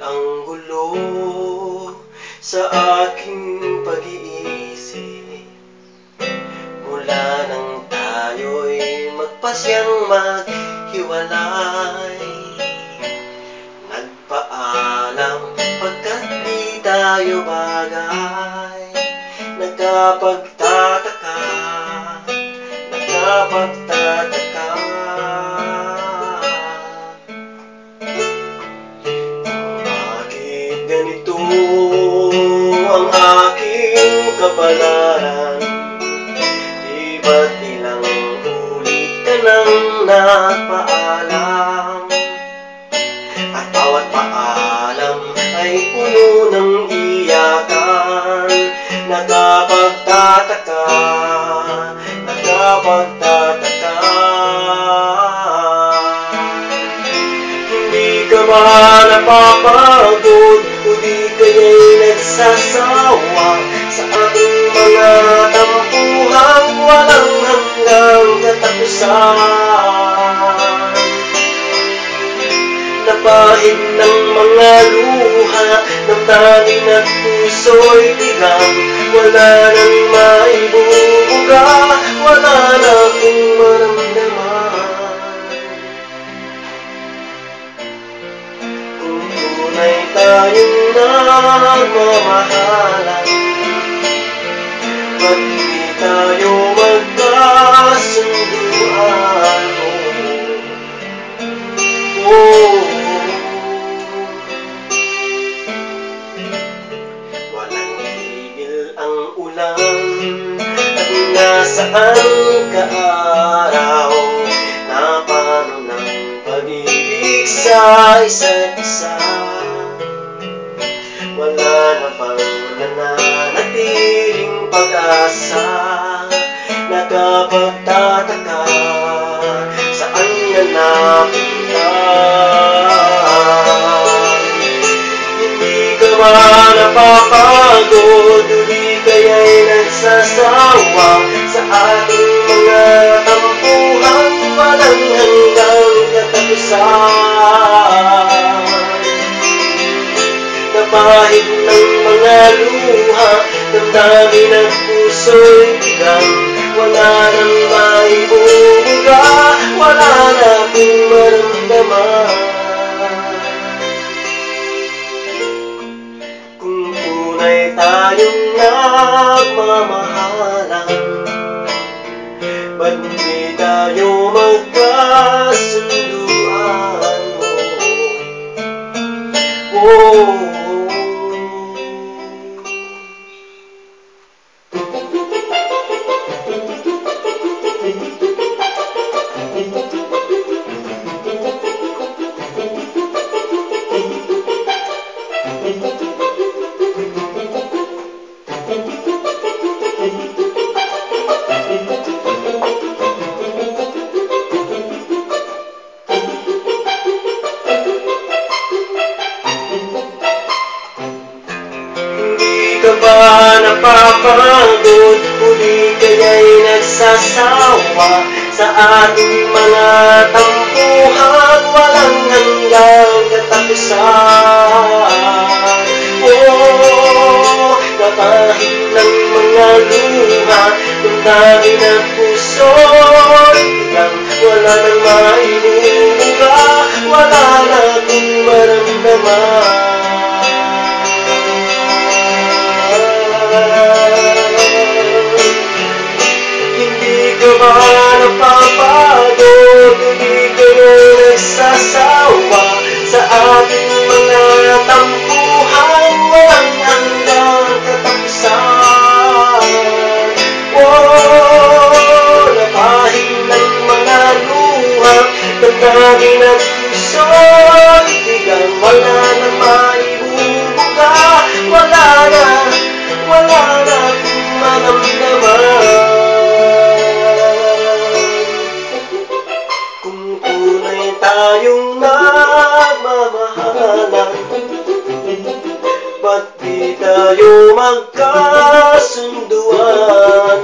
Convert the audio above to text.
ang gulo sa aking pag-iisip mula nang tayo'y magpasyang maghiwalay. Nagpaalam pagkat di tayo bagay. Nagkapagtataka bakit ganito ang aking kapalaran? Di ba't ilang ulit ka nang nagpaalam? At bawat paalam ay puno ng iyakan. Nagkapagtataka hindi ka ba napapagod o di kaya'y nagsasawa sa ating mga tampuhang walang hanggang katapusan? Napahid ng mga luha, damdamin at puso'y tigang, wala nang maibubuga, wala na akong maramdaman. Kung tunay tayong nagmamahalan, ba't di tayo magkasunduan? Walang tigil ang ulan at nasaan ka araw, na paano ng pag-ibig sa isa't isa? Wala na bang nananatiling pag-asa? Nagkapagtataka, saan na napunta? Hindi ka ba napapagod o di kaya'y nagsasawa sa ating mga tampuhang walang hanggang katapusan? Napahid ng mga luha, damdamin at puso'y tigang, wala nang maibubuga, wala na akong maramdaman. Kung tunay tayong nagmamahalan, ba't di tayo magkasunduan? Hindi ka ba napapagod o di kaya'y nagsasawa sa ating mga tampuhan walang hanggang katapusan? Napahid ng mga luha, damdamin at puso'y tigang, wala nang maibubuga, wala na akong maramdaman. Hindi ka ba napapagod o di kayo nagsasawa sa ating mga tampuhan walang hanggang katapusan? Napahid ng mga luha, damdamin at puso'y tigang, wala nang maibubuga, wala na akong maramdaman. Kung tunay tayong nagmamahalan, ba't di tayo magkasunduan?